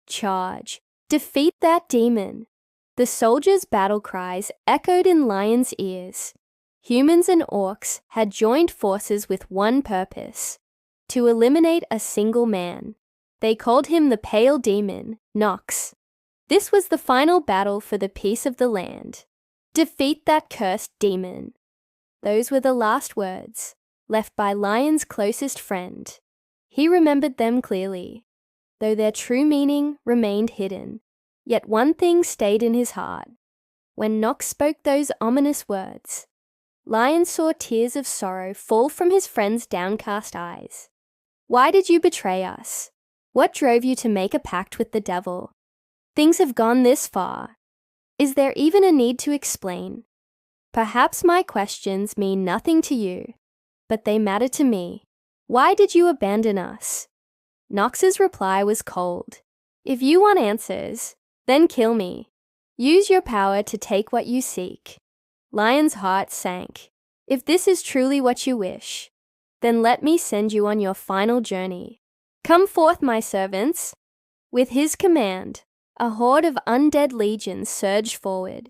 charge, defeat that demon. The soldiers' battle cries echoed in Lion's ears. Humans and orcs had joined forces with one purpose: to eliminate a single man. They called him the Pale Demon, Nox. This was the final battle for the peace of the land. Defeat that cursed demon. Those were the last words, left by Lion's closest friend. He remembered them clearly, though their true meaning remained hidden. Yet one thing stayed in his heart. When Nox spoke those ominous words, Lion saw tears of sorrow fall from his friend's downcast eyes. Why did you betray us? What drove you to make a pact with the devil? Things have gone this far. Is there even a need to explain? Perhaps my questions mean nothing to you, but they matter to me. Why did you abandon us? Nox's reply was cold. If you want answers, then kill me. Use your power to take what you seek. Lion's heart sank. If this is truly what you wish, then let me send you on your final journey. Come forth, my servants. With his command, a horde of undead legions surged forward.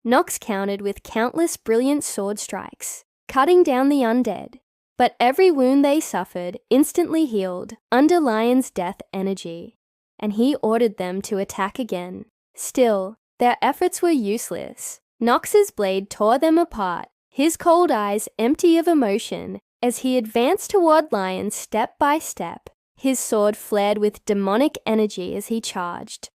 Nox countered with countless brilliant sword strikes, cutting down the undead. But every wound they suffered instantly healed under Lion's death energy, and he ordered them to attack again. Still, their efforts were useless. Nox's blade tore them apart, his cold eyes empty of emotion. As he advanced toward Lion step by step, his sword flared with demonic energy as he charged.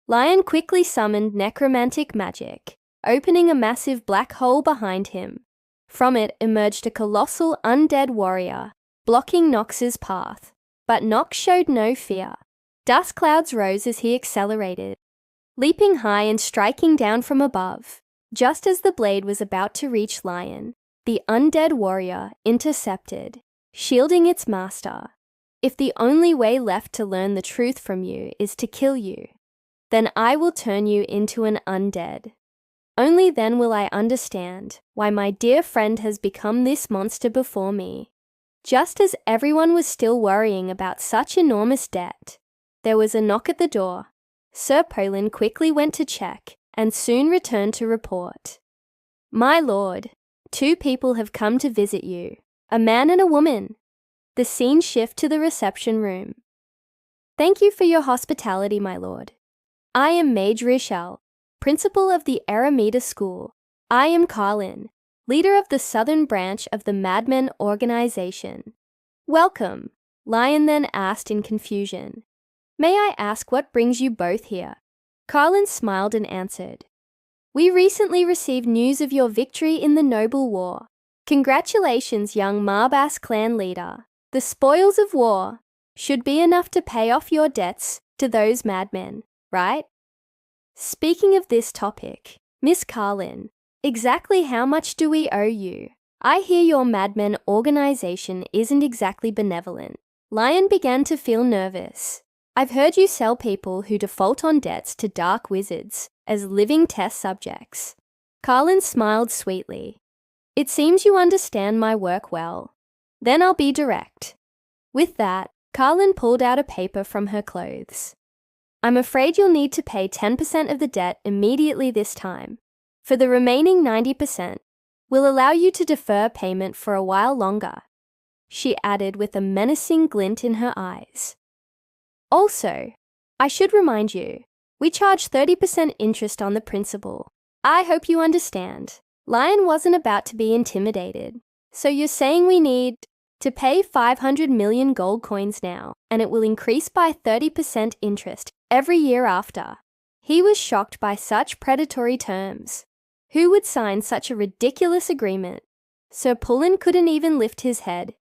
Lion quickly summoned necromantic magic, opening a massive black hole behind him. From it emerged a colossal undead warrior, blocking Nox's path. But Nox showed no fear. Dust clouds rose as he accelerated, leaping high and striking down from above. Just as the blade was about to reach Lion, the undead warrior intercepted, shielding its master. If the only way left to learn the truth from you is to kill you, then I will turn you into an undead. Only then will I understand why my dear friend has become this monster before me. Just as everyone was still worrying about such enormous debt, there was a knock at the door. Sir Polin quickly went to check and soon returned to report. My lord, 2 people have come to visit you, a man and a woman. The scene shifted to the reception room. Thank you for your hospitality, my lord. I am Mage Richelle, principal of the Arameda School. I am Carlin, leader of the southern branch of the Madmen organization. Welcome, Lion then asked in confusion. May I ask what brings you both here? Carlin smiled and answered. We recently received news of your victory in the noble war. Congratulations, young Marbas clan leader. The spoils of war should be enough to pay off your debts to those madmen, right? Speaking of this topic, Miss Carlin, exactly how much do we owe you? I hear your Madmen organization isn't exactly benevolent. Lion began to feel nervous. I've heard you sell people who default on debts to dark wizards as living test subjects. Carlin smiled sweetly. It seems you understand my work well. Then I'll be direct. With that, Carlin pulled out a paper from her clothes. I'm afraid you'll need to pay 10% of the debt immediately this time. For the remaining 90%, we'll allow you to defer payment for a while longer, she added with a menacing glint in her eyes. Also, I should remind you, we charge 30% interest on the principal. I hope you understand. Lion wasn't about to be intimidated. So you're saying we need to pay 500 million gold coins now, and it will increase by 30% interest every year after. He was shocked by such predatory terms. Who would sign such a ridiculous agreement? Sir Pullen couldn't even lift his head,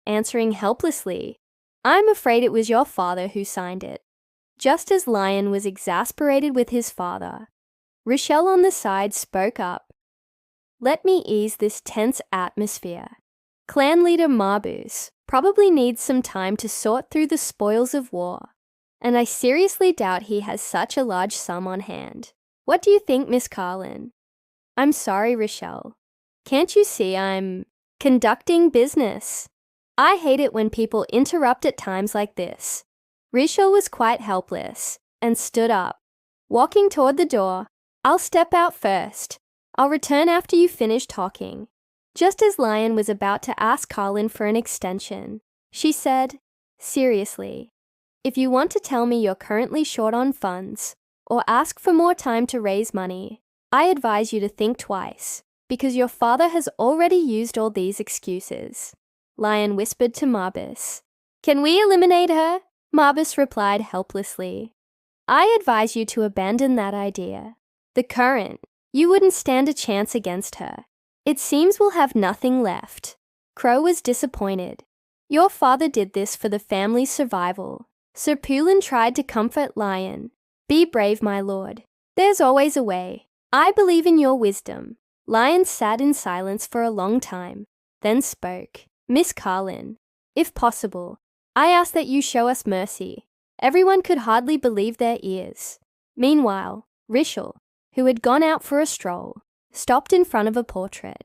answering helplessly, I'm afraid it was your father who signed it. Just as Lion was exasperated with his father, Richelle on the side spoke up. Let me ease this tense atmosphere. Clan leader Marbus probably needs some time to sort through the spoils of war, and I seriously doubt he has such a large sum on hand. What do you think, Miss Carlin? I'm sorry, Richelle. Can't you see I'm conducting business? I hate it when people interrupt at times like this. Richelle was quite helpless. and stood up. Walking toward the door, "I'll step out first. I'll return after you finish talking." Just as Lion was about to ask Carlin for an extension, she said, "Seriously, if you want to tell me you're currently short on funds or ask for more time to raise money, I advise you to think twice, because your father has already used all these excuses." Lion whispered to Marbus. "Can we eliminate her?" Marbus replied helplessly. "I advise you to abandon that idea. The current, you wouldn't stand a chance against her. It seems we'll have nothing left." Crow was disappointed. "Your father did this for the family's survival." Sir Pulin tried to comfort Lion. "Be brave, my lord. There's always a way. I believe in your wisdom." Lion sat in silence for a long time, then spoke. "Miss Carlin, if possible, I ask that you show us mercy." Everyone could hardly believe their ears. Meanwhile, Rishal, who had gone out for a stroll, stopped in front of a portrait.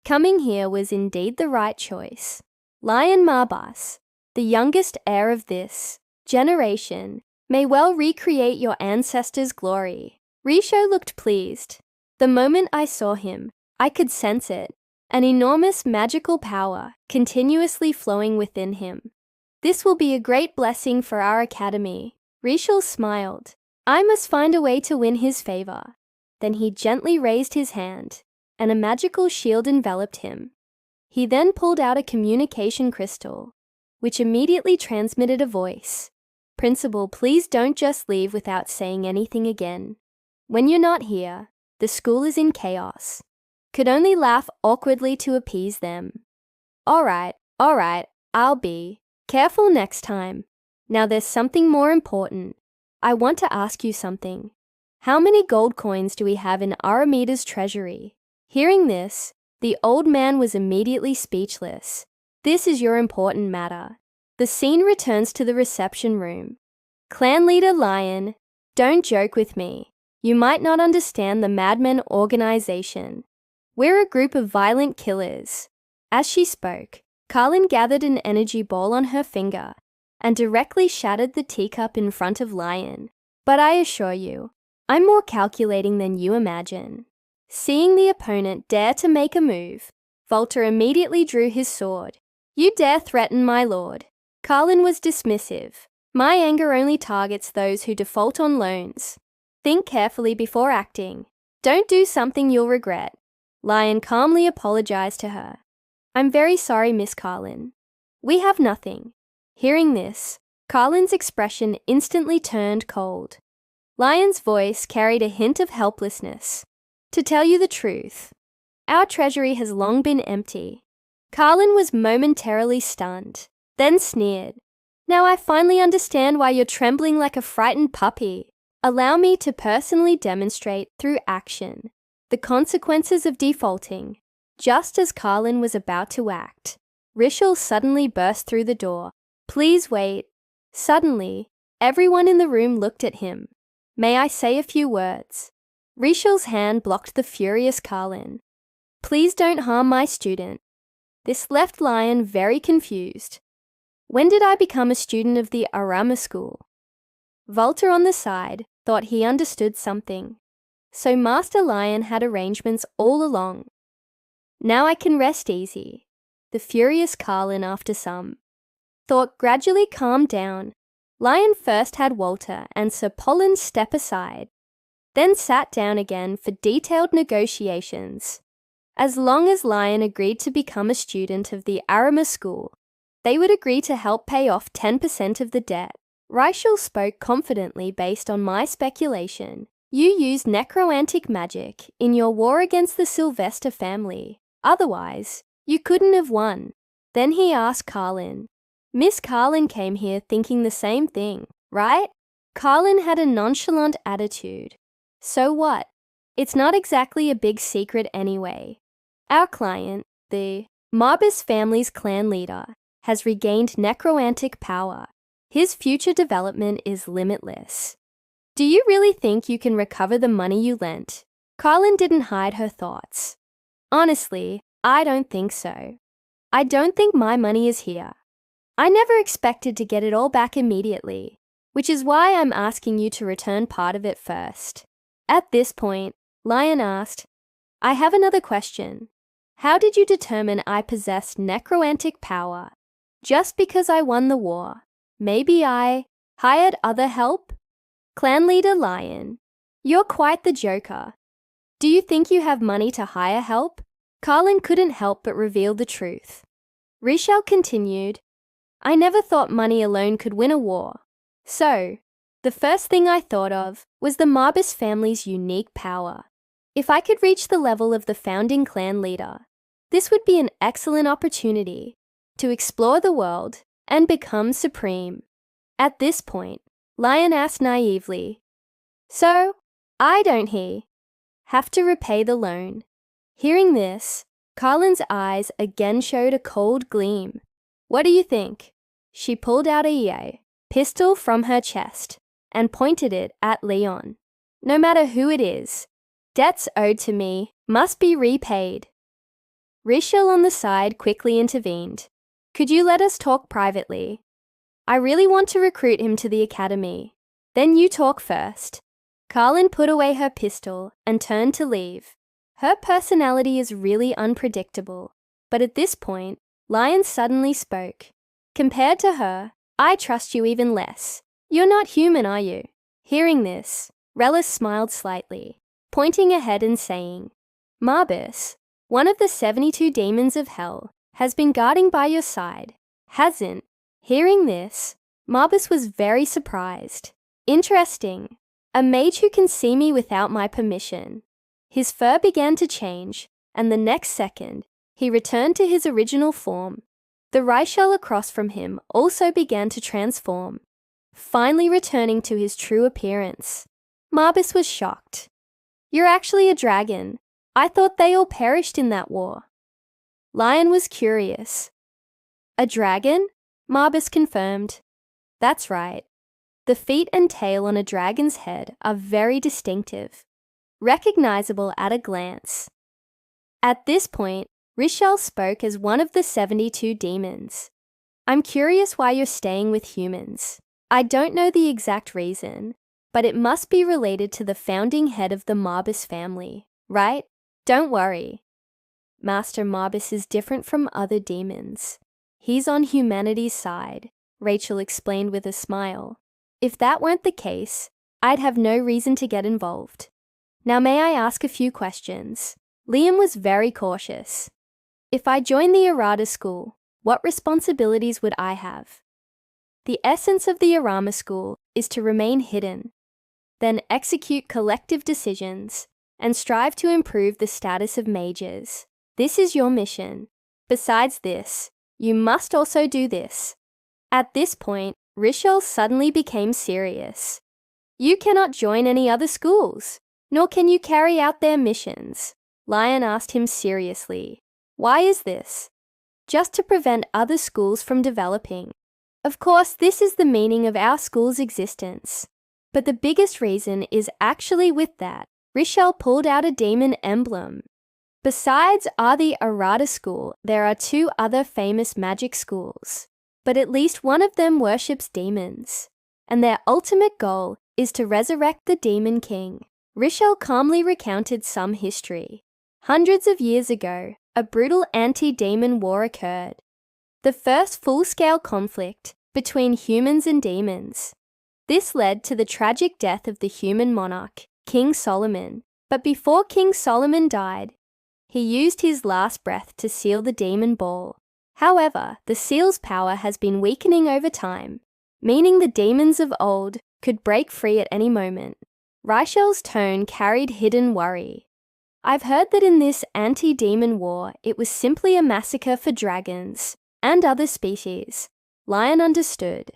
Coming here was indeed the right choice. Lion Marbas, the youngest heir of this generation, may well recreate your ancestors' glory. Risho looked pleased. "The moment I saw him, I could sense it, an enormous magical power continuously flowing within him. This will be a great blessing for our academy." Rishal smiled. "I must find a way to win his favor." Then he gently raised his hand, and a magical shield enveloped him. He then pulled out a communication crystal, which immediately transmitted a voice. "Principal, please don't just leave without saying anything again. When you're not here, the school is in chaos." Could only laugh awkwardly to appease them. All right, I'll be careful next time. Now there's something more important. I want to ask you something. How many gold coins do we have in Arameda's treasury?" Hearing this, the old man was immediately speechless. "This is your important matter." The scene returns to the reception room. Clan leader Lion, "Don't joke with me. You might not understand the Madmen organization. We're a group of violent killers." As she spoke, Carlin gathered an energy ball on her finger and directly shattered the teacup in front of Lion. "But I assure you, I'm more calculating than you imagine." Seeing the opponent dare to make a move, Volta immediately drew his sword. "You dare threaten my lord." Carlin was dismissive. "My anger only targets those who default on loans. Think carefully before acting. Don't do something you'll regret." Lion calmly apologized to her. "I'm very sorry, Miss Carlin. We have nothing." Hearing this, Carlin's expression instantly turned cold. Lion's voice carried a hint of helplessness. "To tell you the truth, our treasury has long been empty." Carlin was momentarily stunned, then sneered. "Now I finally understand why you're trembling like a frightened puppy. Allow me to personally demonstrate through action the consequences of defaulting." Just as Carlin was about to act, Rishal suddenly burst through the door. "Please wait." Suddenly, everyone in the room looked at him. "May I say a few words?" Rishal's hand blocked the furious Carlin. "Please don't harm my student." This left Lion very confused. "When did I become a student of the Arama school?" Volta on the side thought he understood something. So Master Lion had arrangements all along. "Now I can rest easy." The furious Carlin, after some thought, gradually calmed down. Lion first had Walter and Sir Pollen step aside, then sat down again for detailed negotiations. As long as Lion agreed to become a student of the Arama school, they would agree to help pay off 10% of the debt. Rishal spoke confidently based on my speculation. "You used necromantic magic in your war against the Sylvester family. Otherwise, you couldn't have won." Then he asked Carlin. "Miss Carlin came here thinking the same thing, right?" Carlin had a nonchalant attitude. "So what? It's not exactly a big secret anyway. Our client, the Marbus family's clan leader, has regained necromantic power. His future development is limitless. Do you really think you can recover the money you lent?" Carlin didn't hide her thoughts. "Honestly, I don't think so. I don't think my money is here. I never expected to get it all back immediately. which is why I'm asking you to return part of it first. At this point, Lion asked, I have another question. How did you determine I possessed necromantic power? Just because I won the war. Maybe I hired other help? Clan leader Lion, you're quite the joker. Do you think you have money to hire help? Carlin couldn't help but reveal the truth. Richelle continued, I never thought money alone could win a war. So, the first thing I thought of was the ManhwaVerse family's unique power. If I could reach the level of the founding clan leader, this would be an excellent opportunity to explore the world and become supreme. At this point, Lion asked naively, So, I don't have to repay the loan. Hearing this, Carlin's eyes again showed a cold gleam. What do you think? She pulled out a pistol from her chest and pointed it at Leon. No matter who it is, debts owed to me must be repaid. Richelle on the side quickly intervened. Could you let us talk privately? I really want to recruit him to the academy. Then you talk first. Carlin put away her pistol and turned to leave. Her personality is really unpredictable, but at this point, Lion suddenly spoke. Compared to her, I trust you even less. You're not human, are you? Hearing this, Relis smiled slightly, pointing ahead and saying, ManhwaVerse, one of the 72 demons of hell, has been guarding by your side, hasn't? Hearing this, ManhwaVerse was very surprised. Interesting. A mage who can see me without my permission. His fur began to change, and the next second, he returned to his original form. The Richelle across from him also began to transform, finally returning to his true appearance. ManhwaVerse was shocked. You're actually a dragon. I thought they all perished in that war. Lion was curious. A dragon? ManhwaVerse confirmed. That's right. The feet and tail on a dragon's head are very distinctive, recognizable at a glance. At this point, Richelle spoke as one of the 72 demons. I'm curious why you're staying with humans. I don't know the exact reason, but it must be related to the founding head of the ManhwaVerse family, right? Don't worry. Master ManhwaVerse is different from other demons. He's on humanity's side, Rachel explained with a smile. If that weren't the case, I'd have no reason to get involved. Now may I ask a few questions? Liam was very cautious. If I joined the Arata school, what responsibilities would I have? The essence of the Arama school is to remain hidden, then execute collective decisions, and strive to improve the status of mages. This is your mission. Besides this, you must also do this. At this point, Richelle suddenly became serious. You cannot join any other schools, nor can you carry out their missions. Lion asked him seriously. Why is this? Just to prevent other schools from developing. Of course, this is the meaning of our school's existence. But the biggest reason is actually with that. Richelle pulled out a demon emblem. Besides the Arata school, there are 2 other famous magic schools. But at least one of them worships demons, and their ultimate goal is to resurrect the Demon King. Richelle calmly recounted some history. Hundreds of years ago, a brutal anti-demon war occurred. The first full-scale conflict between humans and demons. This led to the tragic death of the human monarch, King Solomon. But before King Solomon died, he used his last breath to seal the demon ball. However, the seal's power has been weakening over time, meaning the demons of old could break free at any moment. Richelle's tone carried hidden worry. I've heard that in this anti-demon war, it was simply a massacre for dragons and other species. Lion understood.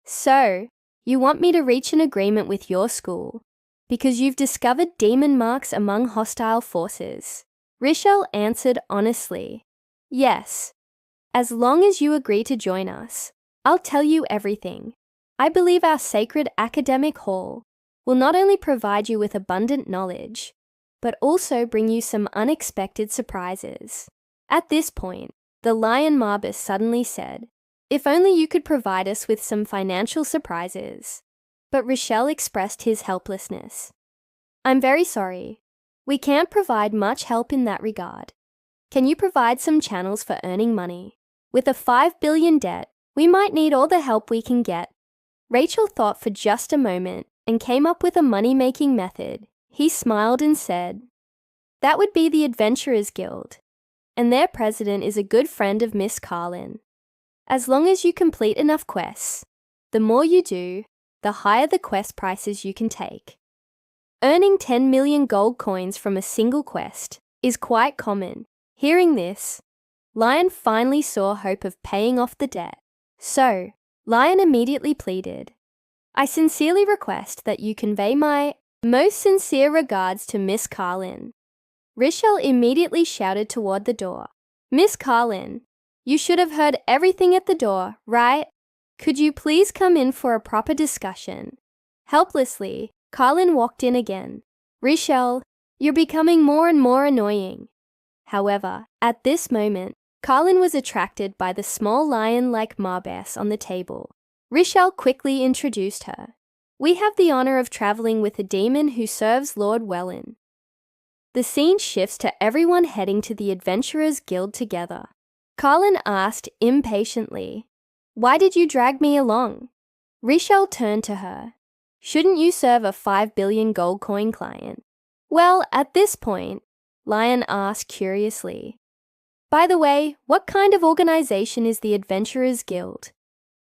So, you want me to reach an agreement with your school because you've discovered demon marks among hostile forces. Richelle answered honestly. Yes. As long as you agree to join us, I'll tell you everything. I believe our sacred academic hall will not only provide you with abundant knowledge, but also bring you some unexpected surprises. At this point, the Lion ManhwaVerse suddenly said, If only you could provide us with some financial surprises. But Rochelle expressed his helplessness. I'm very sorry. We can't provide much help in that regard. Can you provide some channels for earning money? With a 5 billion debt, we might need all the help we can get. Rachel thought for just a moment and came up with a money-making method. He smiled and said, "That would be the Adventurers Guild, and their president is a good friend of Miss Carlin. As long as you complete enough quests, the more you do, the higher the quest prices you can take. Earning 10 million gold coins from a single quest is quite common." Hearing this, Lion finally saw hope of paying off the debt. So, Lion immediately pleaded, "I sincerely request that you convey my most sincere regards to Miss Carlin." Rochelle immediately shouted toward the door, "Miss Carlin, you should have heard everything at the door, right? Could you please come in for a proper discussion?" Helplessly, Carlin walked in again. "Rochelle, you're becoming more and more annoying." However, at this moment, Carlin was attracted by the small lion-like manhwa on the table. Rochelle quickly introduced her. "We have the honor of traveling with a demon who serves Lord Wellen." The scene shifts to everyone heading to the Adventurers Guild together. Carlin asked impatiently, "Why did you drag me along?" Rochelle turned to her. "Shouldn't you serve a 5 billion gold coin client?" "Well, at this point," Lion asked curiously, "By the way, what kind of organization is the Adventurers Guild?"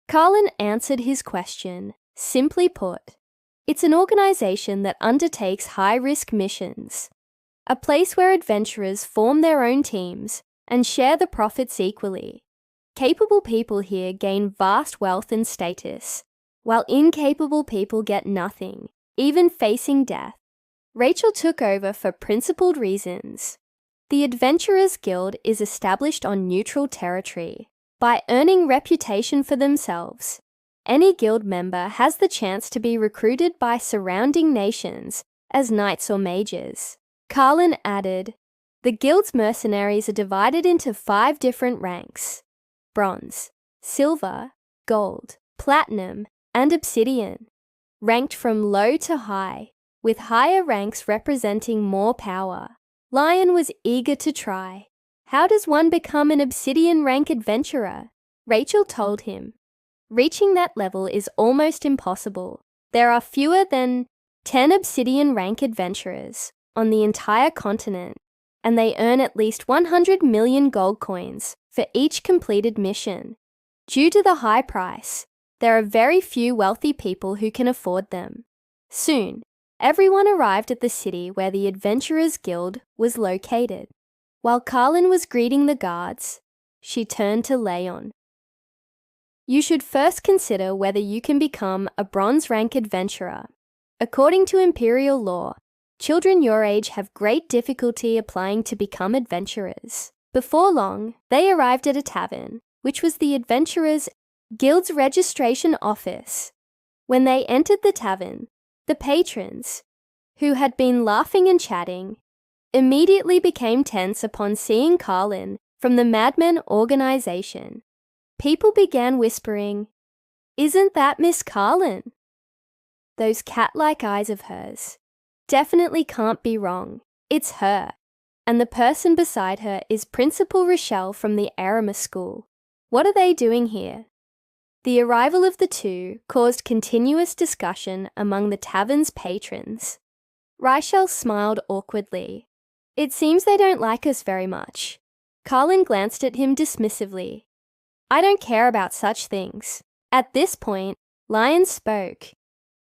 Carlin answered his question. Simply put, it's an organization that undertakes high-risk missions, a place where adventurers form their own teams and share the profits equally. Capable people here gain vast wealth and status, while incapable people get nothing, even facing death. Rachel took over for principled reasons. The Adventurers Guild is established on neutral territory. By earning reputation for themselves, any guild member has the chance to be recruited by surrounding nations as knights or mages. Carlin added, "The guild's mercenaries are divided into 5 different ranks: bronze, silver, gold, platinum, and obsidian, ranked from low to high, with higher ranks representing more power." Lion was eager to try. "How does one become an obsidian rank adventurer?" Rachel told him. "Reaching that level is almost impossible. There are fewer than 10 obsidian rank adventurers on the entire continent, and they earn at least 100 million gold coins for each completed mission. Due to the high price, there are very few wealthy people who can afford them." Soon, everyone arrived at the city where the Adventurers Guild was located. While Carlin was greeting the guards, she turned to Leon. "You should first consider whether you can become a bronze rank adventurer. According to imperial law, children your age have great difficulty applying to become adventurers." Before long, they arrived at a tavern, which was the Adventurers Guild's registration office. When they entered the tavern, the patrons, who had been laughing and chatting, immediately became tense upon seeing Carlin from the Madmen organization. People began whispering, "Isn't that Miss Carlin?" Those cat-like eyes of hers. Definitely can't be wrong. It's her. And the person beside her is Principal Rochelle from the Aramis School. What are they doing here? The arrival of the two caused continuous discussion among the tavern's patrons. Rochelle smiled awkwardly. "It seems they don't like us very much." Carlin glanced at him dismissively. "I don't care about such things." At this point, Lion spoke.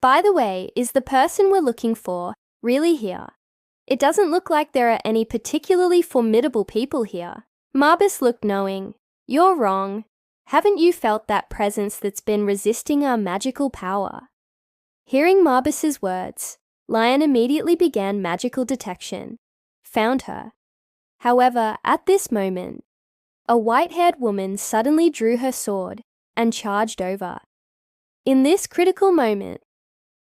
"By the way, is the person we're looking for really here? It doesn't look like there are any particularly formidable people here." Marbus looked knowing. "You're wrong. Haven't you felt that presence that's been resisting our magical power?" Hearing Marbus's words, Lion immediately began magical detection. Found her. However, at this moment, a white-haired woman suddenly drew her sword and charged over. In this critical moment,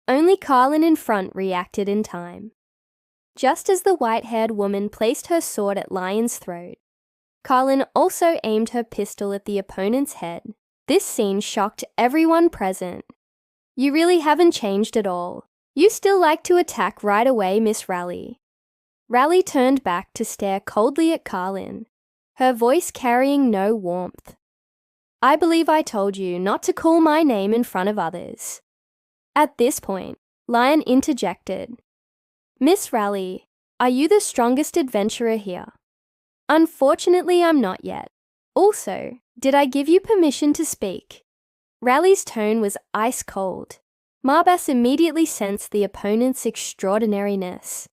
only Carlin in front reacted in time. Just as the white-haired woman placed her sword at Lion's throat, Carlin also aimed her pistol at the opponent's head. This scene shocked everyone present. You really haven't changed at all. You still like to attack right away, Miss Raleigh. Raleigh turned back to stare coldly at Carlin, her voice carrying no warmth. I believe I told you not to call my name in front of others. At this point, Lion interjected. Miss Raleigh, are you the strongest adventurer here? Unfortunately, I'm not yet. Also, did I give you permission to speak? Raleigh's tone was ice cold. Marbas immediately sensed the opponent's extraordinariness.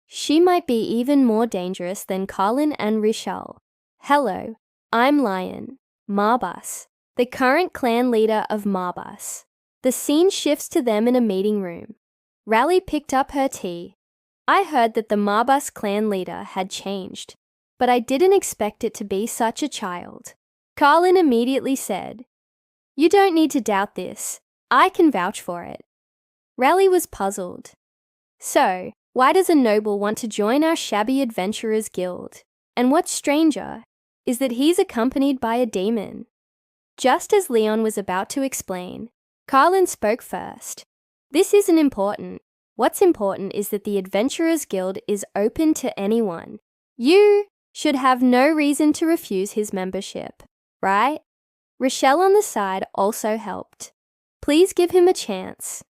She might be even more dangerous than Carlin and Richelle. Hello, I'm Lion, Marbas, the current clan leader of Marbas. The scene shifts to them in a meeting room. Raleigh picked up her tea. I heard that the Marbas clan leader had changed, but I didn't expect it to be such a child. Carlin immediately said, You don't need to doubt this. I can vouch for it. Raleigh was puzzled. So, why does a noble want to join our shabby adventurers guild? And what's stranger is that he's accompanied by a demon. Just as Leon was about to explain, Carlin spoke first. This isn't important. What's important is that the Adventurers Guild is open to anyone. You should have no reason to refuse his membership, right? Richelle on the side also helped. Please give him a chance.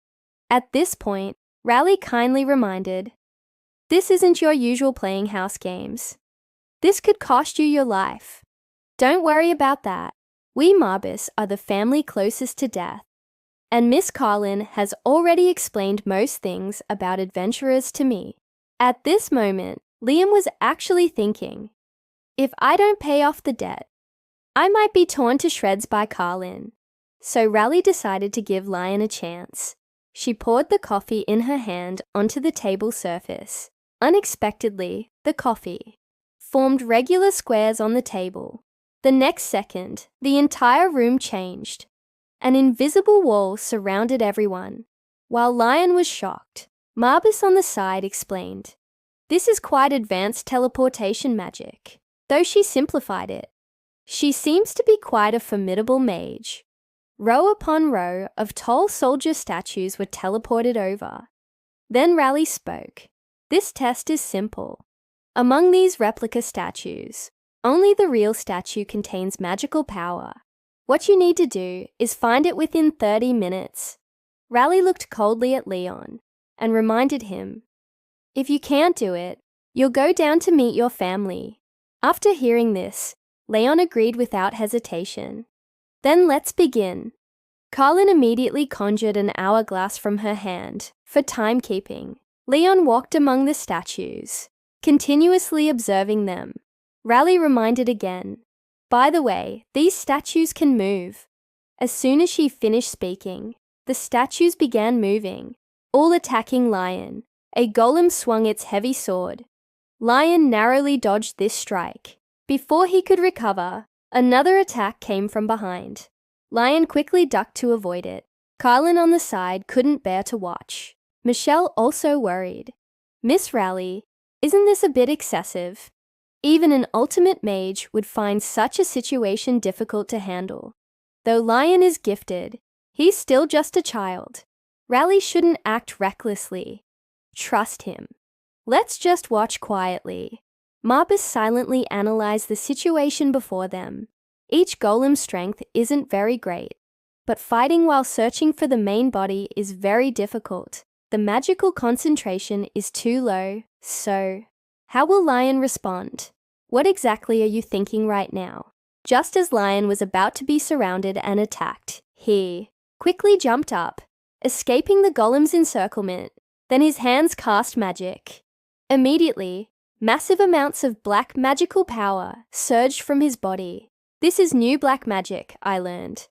At this point, Raleigh kindly reminded, This isn't your usual playing house games. This could cost you your life. Don't worry about that. We Marbas are the family closest to death. And Miss Carlin has already explained most things about adventurers to me. At this moment, Liam was actually thinking, if I don't pay off the debt, I might be torn to shreds by Carlin. So Raleigh decided to give Lion a chance. She poured the coffee in her hand onto the table surface. Unexpectedly, the coffee formed regular squares on the table. The next second, the entire room changed. An invisible wall surrounded everyone. While Lion was shocked, Marbas on the side explained, This is quite advanced teleportation magic, though she simplified it. She seems to be quite a formidable mage. Row upon row of tall soldier statues were teleported over. Then Raleigh spoke. This test is simple. Among these replica statues, only the real statue contains magical power. What you need to do is find it within 30 minutes. Raleigh looked coldly at Leon and reminded him, If you can't do it, you'll go down to meet your family. After hearing this, Leon agreed without hesitation. Then let's begin. Carlin immediately conjured an hourglass from her hand for timekeeping. Leon walked among the statues, continuously observing them. Raleigh reminded again, By the way, these statues can move. As soon as she finished speaking, the statues began moving, all attacking Lion. A golem swung its heavy sword. Lion narrowly dodged this strike. Before he could recover, another attack came from behind. Lion quickly ducked to avoid it. Carlin on the side couldn't bear to watch. Michelle also worried. Miss Raleigh, isn't this a bit excessive? Even an ultimate mage would find such a situation difficult to handle. Though Lion is gifted, he's still just a child. Raleigh shouldn't act recklessly. Trust him. Let's just watch quietly. Marbas silently analyzed the situation before them. Each golem's strength isn't very great, but fighting while searching for the main body is very difficult. The magical concentration is too low, so how will Lion respond? What exactly are you thinking right now? Just as Lion was about to be surrounded and attacked, he quickly jumped up, escaping the golem's encirclement. Then his hands cast magic. Immediately, massive amounts of black magical power surged from his body. This is new black magic, I learned.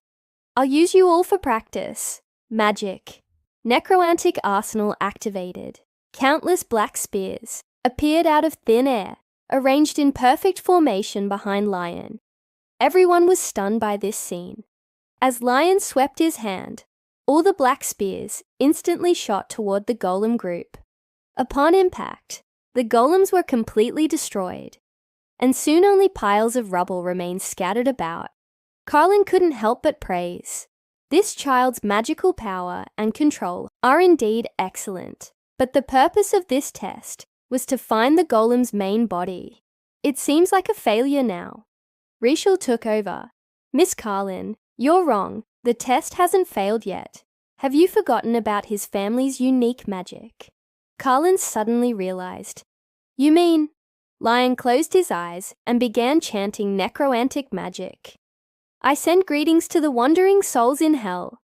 I'll use you all for practice. Magic. Necromantic arsenal activated. Countless black spears appeared out of thin air, arranged in perfect formation behind Lion. Everyone was stunned by this scene. As Lion swept his hand, all the black spears instantly shot toward the golem group. Upon impact, the golems were completely destroyed, and soon only piles of rubble remained scattered about. Carlin couldn't help but praise. This child's magical power and control are indeed excellent, but the purpose of this test was to find the golem's main body. It seems like a failure now. Rishal took over. Miss Carlin, you're wrong. The test hasn't failed yet. Have you forgotten about his family's unique magic? Carlin suddenly realized. You mean? Lion closed his eyes and began chanting necromantic magic. I send greetings to the wandering souls in hell.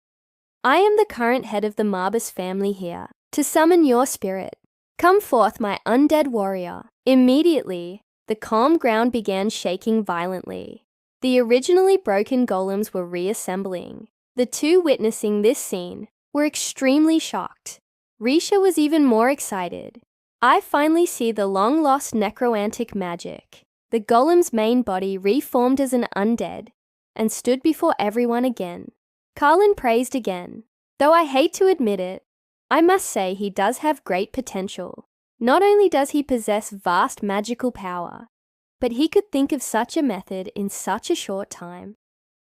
I am the current head of the ManhwaVerse family here to summon your spirit. Come forth, my undead warrior. Immediately, the calm ground began shaking violently. The originally broken golems were reassembling. The two witnessing this scene were extremely shocked. Risha was even more excited. I finally see the long-lost necromantic magic. The golem's main body reformed as an undead and stood before everyone again. Carlin praised again. Though I hate to admit it, I must say he does have great potential. Not only does he possess vast magical power, but he could think of such a method in such a short time.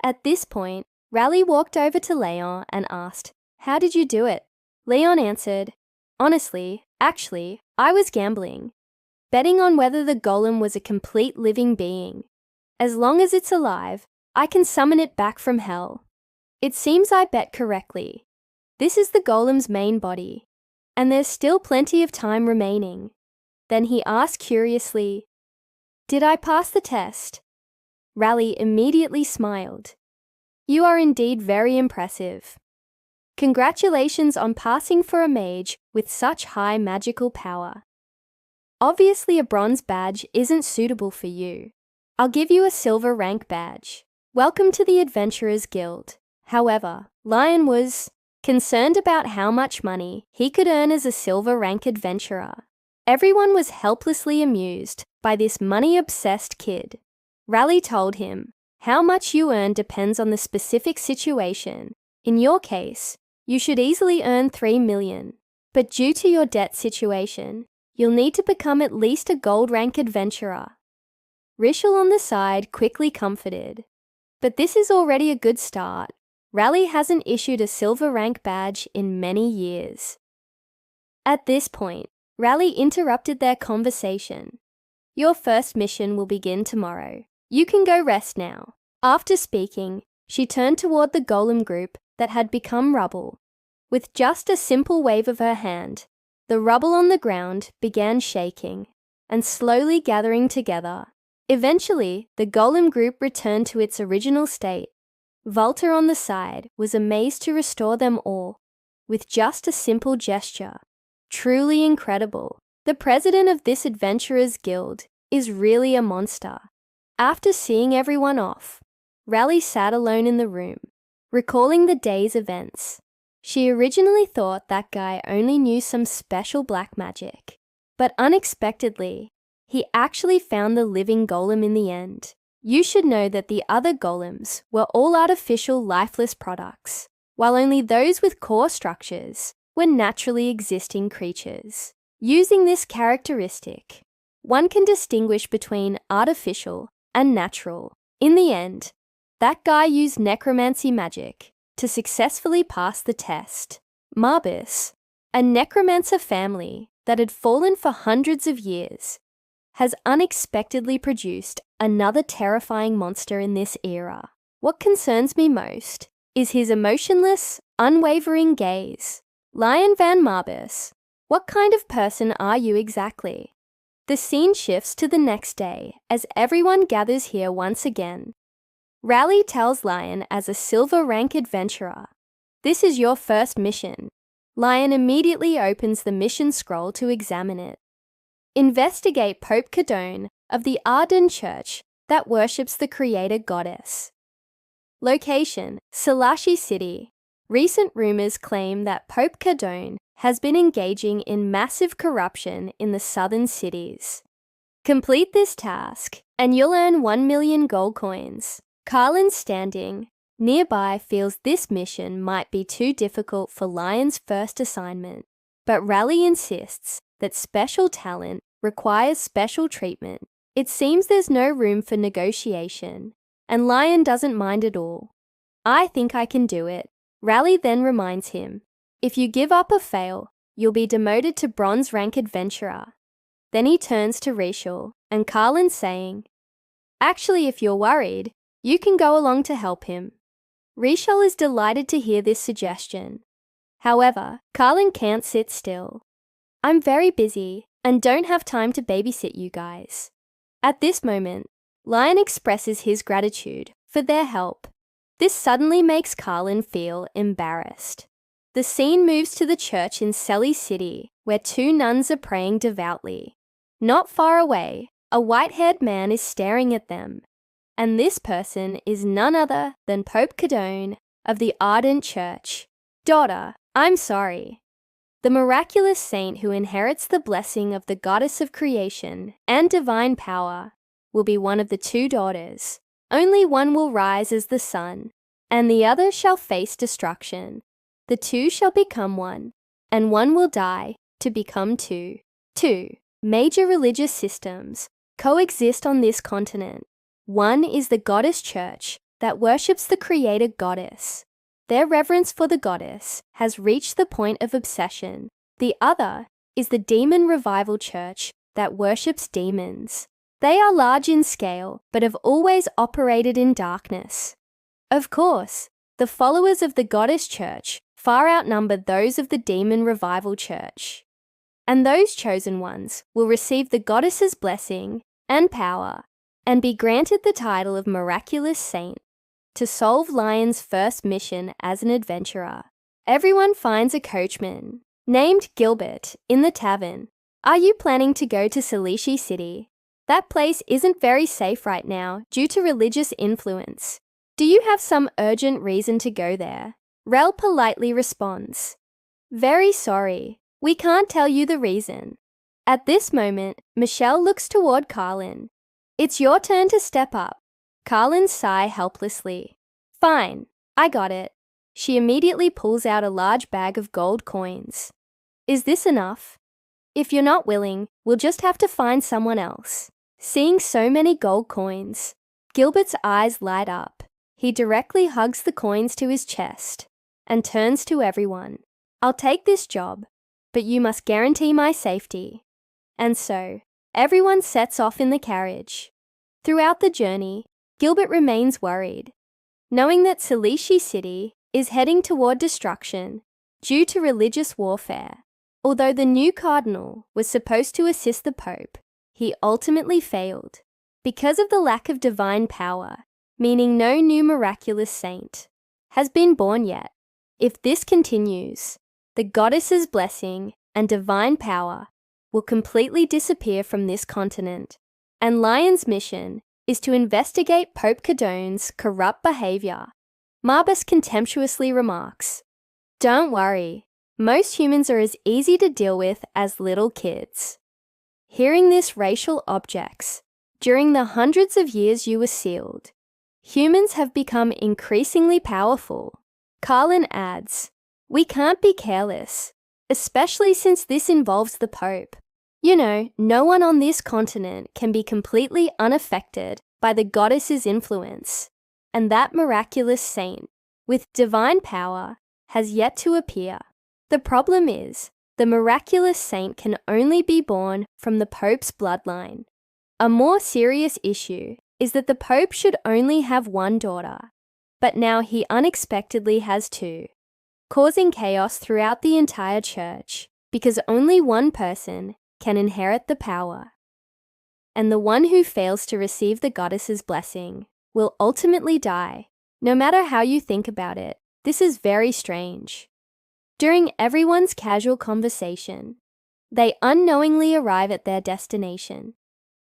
At this point, Raleigh walked over to Leon and asked, "How did you do it?" Leon answered, "Honestly, actually, I was gambling, betting on whether the golem was a complete living being. As long as it's alive, I can summon it back from hell. It seems I bet correctly. This is the golem's main body, and there's still plenty of time remaining." Then he asked curiously, "Did I pass the test?" Raleigh immediately smiled. "You are indeed very impressive. Congratulations on passing for a mage with such high magical power. Obviously a bronze badge isn't suitable for you. I'll give you a silver rank badge. Welcome to the Adventurers Guild." However, Lion was concerned about how much money he could earn as a silver rank adventurer. Everyone was helplessly amused by this money-obsessed kid. Raleigh told him, "How much you earn depends on the specific situation. In your case, you should easily earn 3 million. But due to your debt situation, you'll need to become at least a gold rank adventurer." Rishal on the side quickly comforted. "But this is already a good start. Raleigh hasn't issued a silver rank badge in many years." At this point, Raleigh interrupted their conversation. "Your first mission will begin tomorrow. You can go rest now." After speaking, she turned toward the golem group that had become rubble. With just a simple wave of her hand, the rubble on the ground began shaking and slowly gathering together. Eventually, the golem group returned to its original state. Volta on the side was amazed to restore them all with just a simple gesture. Truly incredible. The president of this Adventurers Guild is really a monster. After seeing everyone off, Raleigh sat alone in the room, recalling the day's events. She originally thought that guy only knew some special black magic, but unexpectedly, he actually found the living golem in the end. You should know that the other golems were all artificial lifeless products, while only those with core structures were naturally existing creatures. Using this characteristic, one can distinguish between artificial and natural. In the end, that guy used necromancy magic to successfully pass the test. ManhwaVerse, a necromancer family that had fallen for hundreds of years, has unexpectedly produced another terrifying monster in this era. What concerns me most is his emotionless, unwavering gaze. Lion van ManhwaVerse, what kind of person are you exactly? The scene shifts to the next day as everyone gathers here once again. Raleigh tells Lion as a silver rank adventurer, "This is your first mission." Lion immediately opens the mission scroll to examine it. Investigate Pope Cadone of the Arden Church that worships the creator goddess. Location, Salashi City. Recent rumors claim that Pope Cadone has been engaging in massive corruption in the southern cities. Complete this task, and you'll earn 1 million gold coins. Carlin standing nearby feels this mission might be too difficult for Lion's first assignment, but Raleigh insists that special talent requires special treatment. It seems there's no room for negotiation, and Lion doesn't mind at all. I think I can do it. Rally then reminds him, if you give up or fail, you'll be demoted to bronze rank adventurer. Then he turns to Rishal and Carlin saying, actually, if you're worried, you can go along to help him. Rishal is delighted to hear this suggestion. However, Carlin can't sit still. I'm very busy and don't have time to babysit you guys. At this moment, Lion expresses his gratitude for their help. This suddenly makes Carlin feel embarrassed. The scene moves to the church in Selly City, where two nuns are praying devoutly. Not far away, a white-haired man is staring at them, and this person is none other than Pope Cadone of the Ardent Church. Daughter, I'm sorry. The miraculous saint who inherits the blessing of the goddess of creation and divine power will be one of the two daughters. Only one will rise as the sun, and the other shall face destruction. The two shall become one, and one will die to become two. Two major religious systems coexist on this continent. One is the goddess church that worships the creator goddess. Their reverence for the goddess has reached the point of obsession. The other is the demon revival church that worships demons. They are large in scale, but have always operated in darkness. Of course, the followers of the goddess church far outnumber those of the demon revival church. And those chosen ones will receive the goddess's blessing and power and be granted the title of miraculous saint to solve Lion's first mission as an adventurer. Everyone finds a coachman named Gilbert in the tavern. Are you planning to go to Salishi City? That place isn't very safe right now due to religious influence. Do you have some urgent reason to go there? Rel politely responds, very sorry, we can't tell you the reason. At this moment, Michelle looks toward Carlin. It's your turn to step up. Carlin sighs helplessly. Fine, I got it. She immediately pulls out a large bag of gold coins. Is this enough? If you're not willing, we'll just have to find someone else. Seeing so many gold coins, Gilbert's eyes light up. He directly hugs the coins to his chest and turns to everyone. I'll take this job, but you must guarantee my safety. And so, everyone sets off in the carriage. Throughout the journey, Gilbert remains worried, knowing that Salishi City is heading toward destruction due to religious warfare. Although the new cardinal was supposed to assist the Pope, he ultimately failed because of the lack of divine power, meaning no new miraculous saint has been born yet. If this continues, the goddess's blessing and divine power will completely disappear from this continent, and Lion's mission is to investigate Pope Cadone's corrupt behavior. Marbus contemptuously remarks, don't worry, most humans are as easy to deal with as little kids. Hearing this, Rachel objects, during the hundreds of years you were sealed, humans have become increasingly powerful. Carlin adds, we can't be careless, especially since this involves the Pope. You know, no one on this continent can be completely unaffected by the goddess's influence, and that miraculous saint, with divine power, has yet to appear. The problem is, the miraculous saint can only be born from the Pope's bloodline. A more serious issue is that the Pope should only have one daughter, but now he unexpectedly has two, causing chaos throughout the entire church because only one person can inherit the power. And the one who fails to receive the goddess's blessing will ultimately die. No matter how you think about it, this is very strange. During everyone's casual conversation, they unknowingly arrive at their destination,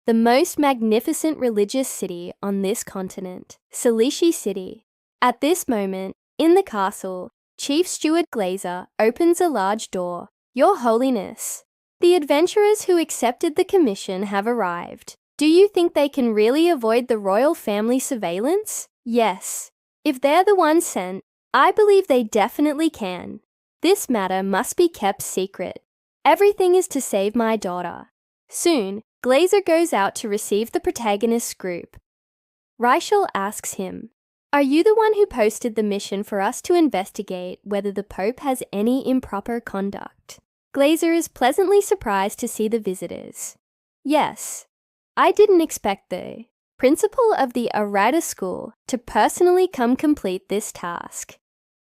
the most magnificent religious city on this continent, Salishi City. At this moment, in the castle, Chief Steward Glazer opens a large door. Your Holiness, the adventurers who accepted the commission have arrived. Do you think they can really avoid the royal family surveillance? Yes. If they're the ones sent, I believe they definitely can. This matter must be kept secret. Everything is to save my daughter. Soon, Glazer goes out to receive the protagonist's group. Reichel asks him, "Are you the one who posted the mission for us to investigate whether the Pope has any improper conduct?" Glazer is pleasantly surprised to see the visitors. "Yes. I didn't expect the principal of the Arata school to personally come complete this task."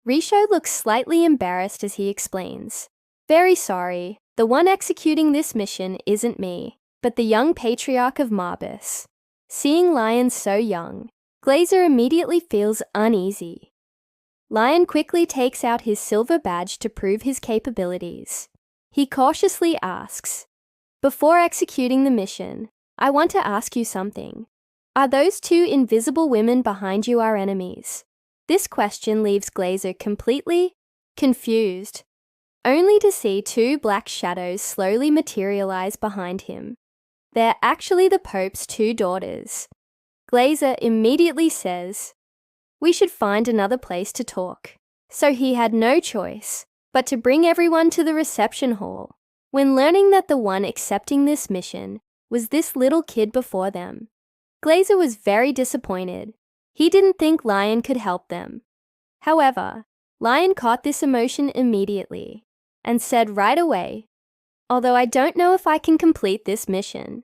Risho looks slightly embarrassed as he explains, "Very sorry, the one executing this mission isn't me, but the young patriarch of Marbus." Seeing Lion so young, Glazer immediately feels uneasy. Lion quickly takes out his silver badge to prove his capabilities. He cautiously asks, "Before executing the mission, I want to ask you something. Are those two invisible women behind you our enemies?" This question leaves Glazer completely confused, only to see two black shadows slowly materialize behind him. They're actually the Pope's two daughters. Glazer immediately says, "We should find another place to talk." So he had no choice but to bring everyone to the reception hall. When learning that the one accepting this mission was this little kid before them, Glazer was very disappointed. He didn't think Lion could help them. However, Lion caught this emotion immediately and said right away, "Although I don't know if I can complete this mission,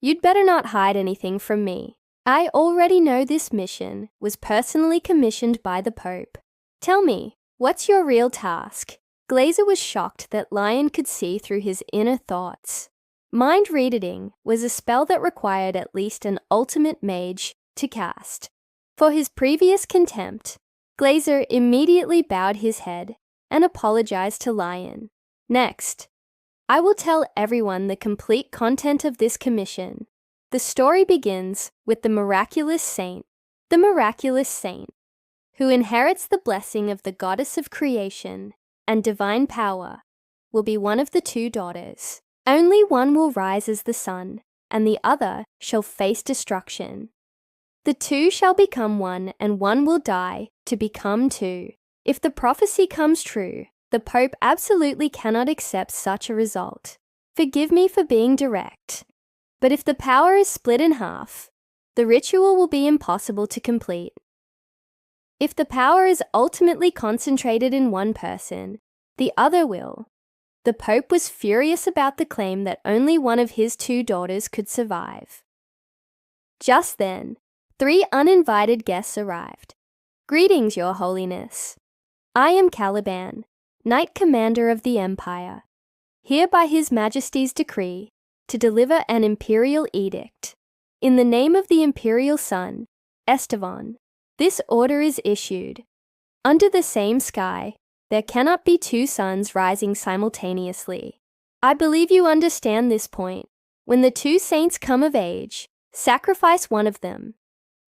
you'd better not hide anything from me. I already know this mission was personally commissioned by the Pope. Tell me, what's your real task?" Glazer was shocked that Lion could see through his inner thoughts. Mind reading was a spell that required at least an ultimate mage to cast. For his previous contempt, Glazer immediately bowed his head and apologized to Lion. "Next, I will tell everyone the complete content of this commission." The story begins with the miraculous saint, who inherits the blessing of the goddess of creation and divine power, will be one of the two daughters. Only one will rise as the sun, and the other shall face destruction. The two shall become one, and one will die to become two. If the prophecy comes true, the Pope absolutely cannot accept such a result. Forgive me for being direct, but if the power is split in half, the ritual will be impossible to complete. If the power is ultimately concentrated in one person, the other will. The Pope was furious about the claim that only one of his two daughters could survive. Just then, 3 uninvited guests arrived. "Greetings, Your Holiness. I am Caliban, Knight Commander of the Empire, here by His Majesty's decree to deliver an imperial edict. In the name of the imperial son, Estevan, this order is issued. Under the same sky, there cannot be 2 suns rising simultaneously. I believe you understand this point. When the 2 saints come of age, sacrifice one of them.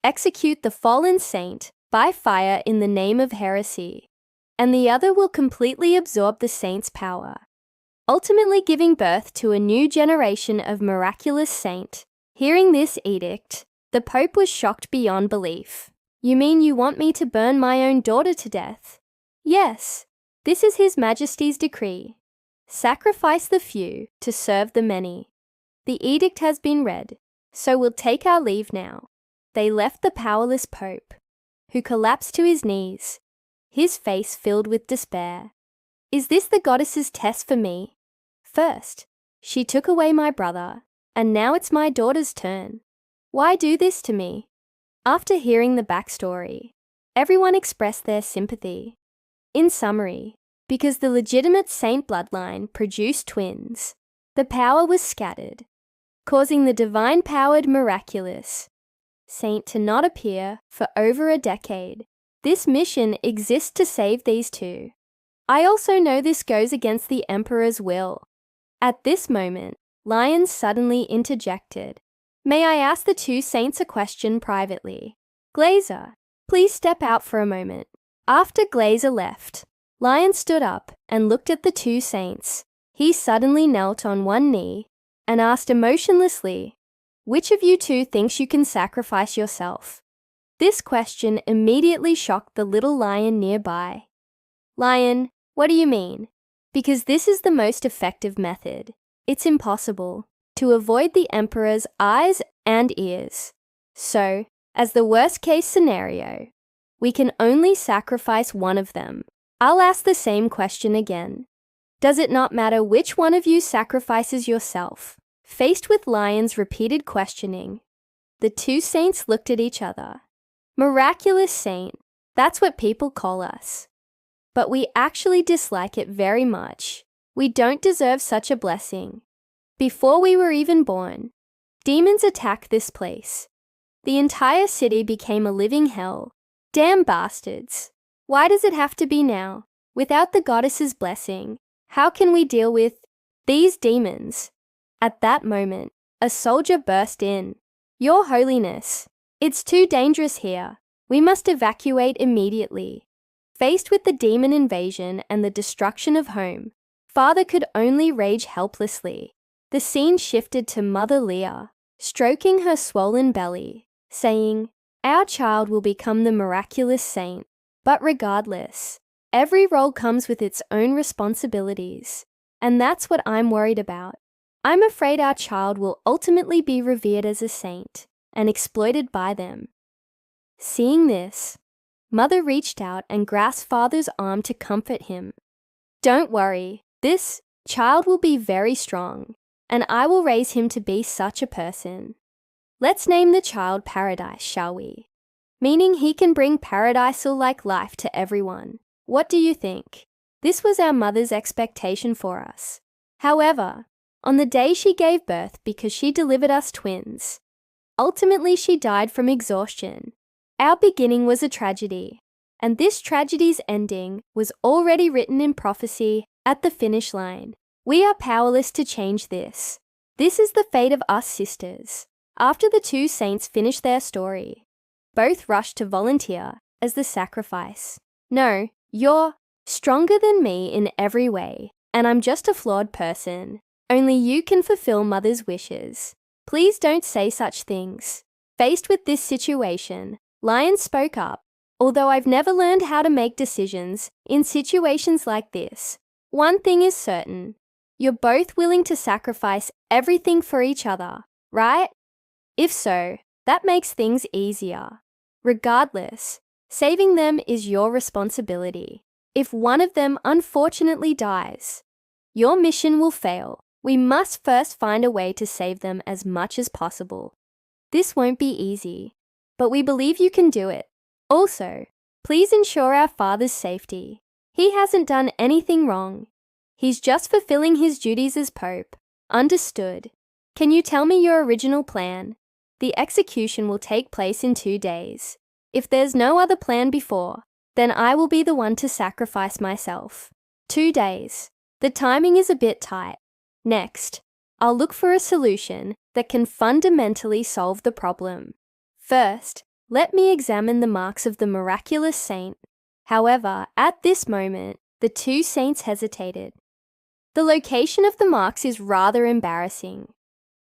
Execute the fallen saint by fire in the name of heresy, and the other will completely absorb the saint's power, ultimately giving birth to a new generation of miraculous saint." Hearing this edict, the Pope was shocked beyond belief. "You mean you want me to burn my own daughter to death?" "Yes, this is His Majesty's decree. Sacrifice the few to serve the many. The edict has been read, so we'll take our leave now." They left the powerless Pope, who collapsed to his knees, his face filled with despair. "Is this the goddess's test for me? First, she took away my brother, and now it's my daughter's turn. Why do this to me?" After hearing the backstory, everyone expressed their sympathy. In summary, because the legitimate saint bloodline produced twins, the power was scattered, causing the divine-powered miraculous saint to not appear for over a decade. This mission exists to save these two. I also know this goes against the Emperor's will. At this moment, Lion suddenly interjected. "May I ask the 2 saints a question privately? Glazer, please step out for a moment." After Glazer left, Lion stood up and looked at the 2 saints. He suddenly knelt on one knee and asked emotionlessly, "Which of you 2 thinks you can sacrifice yourself?" This question immediately shocked the little lion nearby. "Lion, what do you mean?" "Because this is the most effective method. It's impossible to avoid the Emperor's eyes and ears. So, As the worst-case scenario, we can only sacrifice one of them. I'll ask the same question again. Does it not matter which one of you sacrifices yourself? Faced with Lion's repeated questioning, the two saints looked at each other. Miraculous saint, that's what people call us. But we actually dislike it very much. We don't deserve such a blessing. Before we were even born, demons attacked this place. The entire city became a living hell. Damn bastards. Why does it have to be now? Without the goddess's blessing, how can we deal with these demons? At that moment, a soldier burst in. Your Holiness, it's too dangerous here. We must evacuate immediately. Faced with the demon invasion and the destruction of home, Father could only rage helplessly. The scene shifted to Mother Leah, stroking her swollen belly, saying, "Our child will become the miraculous saint." But regardless, every role comes with its own responsibilities, and that's what I'm worried about. I'm afraid our child will ultimately be revered as a saint and exploited by them. Seeing this, Mother reached out and grasped Father's arm to comfort him. Don't worry, this child will be very strong, and I will raise him to be such a person. Let's name the child Paradise, shall we? Meaning he can bring paradisal-like life to everyone. What do you think? This was our mother's expectation for us. However, on the day she gave birth because she delivered us twins, ultimately she died from exhaustion. Our beginning was a tragedy, and this tragedy's ending was already written in prophecy at the finish line. We are powerless to change this. This is the fate of us sisters. After the two saints finished their story, both rushed to volunteer as the sacrifice. No, you're stronger than me in every way, and I'm just a flawed person. Only you can fulfill Mother's wishes. Please don't say such things. Faced with this situation, Lion spoke up. Although I've never learned how to make decisions in situations like this, one thing is certain. You're both willing to sacrifice everything for each other, right? If so, that makes things easier. Regardless, saving them is your responsibility. If one of them unfortunately dies, your mission will fail. We must first find a way to save them as much as possible. This won't be easy, but we believe you can do it. Also, please ensure our father's safety. He hasn't done anything wrong. He's just fulfilling his duties as Pope. Understood. Can you tell me your original plan? The execution will take place in 2 days. If there's no other plan before, then I will be the one to sacrifice myself. 2 days. The timing is a bit tight. Next, I'll look for a solution that can fundamentally solve the problem. First, let me examine the marks of the miraculous saint. However, at this moment, the two saints hesitated. The location of the marks is rather embarrassing.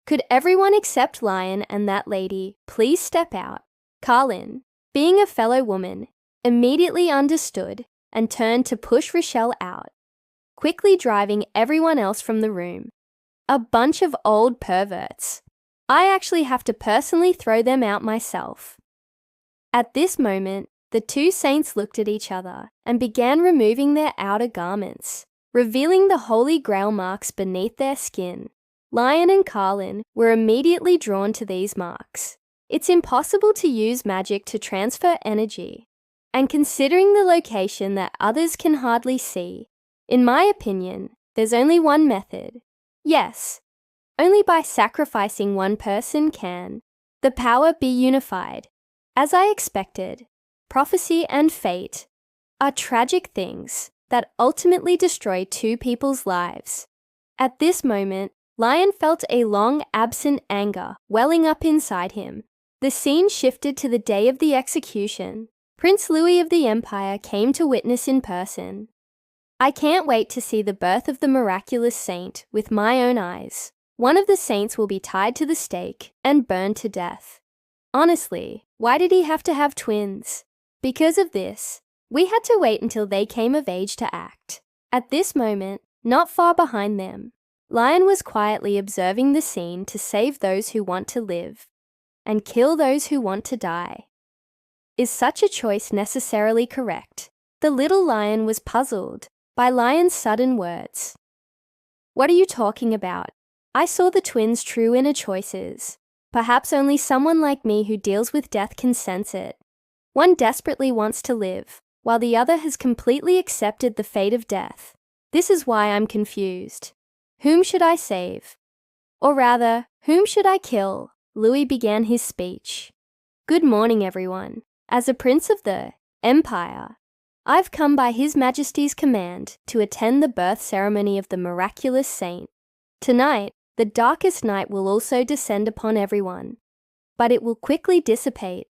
Could everyone except Lion and that lady please step out? Carlin, being a fellow woman, immediately understood and turned to push Rochelle out, quickly driving everyone else from the room. A bunch of old perverts. I actually have to personally throw them out myself. At this moment, the two saints looked at each other and began removing their outer garments, revealing the Holy Grail marks beneath their skin. Lion and Carlin were immediately drawn to these marks. It's impossible to use magic to transfer energy, and considering the location that others can hardly see, in my opinion, there's only one method. Yes, only by sacrificing one person can the power be unified. As I expected, prophecy and fate are tragic things that ultimately destroy two people's lives. At this moment, Lion felt a long-absent anger welling up inside him. The scene shifted to the day of the execution. Prince Louis of the Empire came to witness in person. I can't wait to see the birth of the miraculous saint with my own eyes. One of the saints will be tied to the stake and burned to death. Honestly, why did he have to have twins? Because of this, we had to wait until they came of age to act. At this moment, not far behind them, Lion was quietly observing the scene to save those who want to live. and kill those who want to die. Is such a choice necessarily correct? The little lion was puzzled by Lion's sudden words. What are you talking about? I saw the twins' true inner choices. Perhaps only someone like me who deals with death can sense it. One desperately wants to live, while the other has completely accepted the fate of death. This is why I'm confused. Whom should I save? Or rather, whom should I kill? Louis began his speech. Good morning, everyone. As a prince of the Empire, I've come by His Majesty's command to attend the birth ceremony of the miraculous saint. Tonight, the darkest night will also descend upon everyone, but it will quickly dissipate.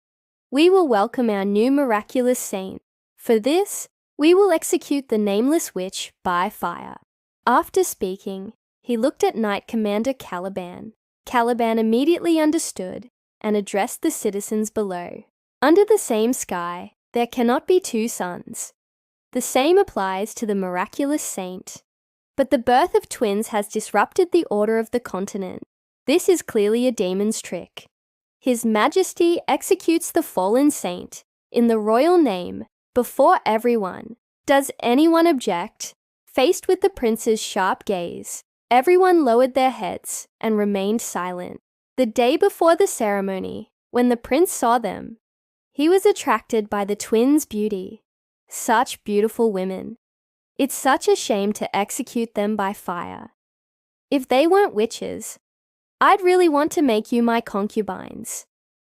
We will welcome our new miraculous saint. For this, we will execute the nameless witch by fire. After speaking, he looked at Knight Commander Caliban. Caliban immediately understood and addressed the citizens below. Under the same sky, there cannot be two suns. The same applies to the miraculous saint. But the birth of twins has disrupted the order of the continent. This is clearly a demon's trick. His Majesty executes the fallen saint in the royal name before everyone. Does anyone object? Faced with the prince's sharp gaze, everyone lowered their heads and remained silent. The day before the ceremony, when the prince saw them, he was attracted by the twins' beauty. Such beautiful women. It's such a shame to execute them by fire. If they weren't witches, I'd really want to make you my concubines.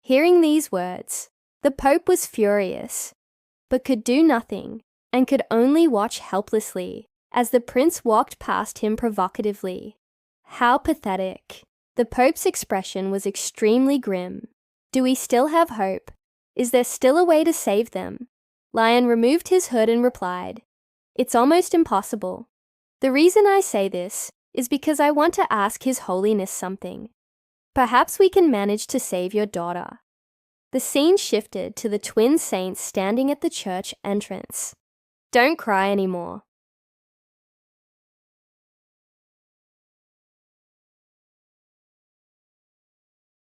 Hearing these words, the Pope was furious, but could do nothing and could only watch helplessly as the prince walked past him provocatively. How pathetic. The Pope's expression was extremely grim. Do we still have hope? Is there still a way to save them? Lion removed his hood and replied, It's almost impossible. The reason I say this is because I want to ask His Holiness something. Perhaps we can manage to save your daughter. The scene shifted to the twin saints standing at the church entrance. Don't cry anymore.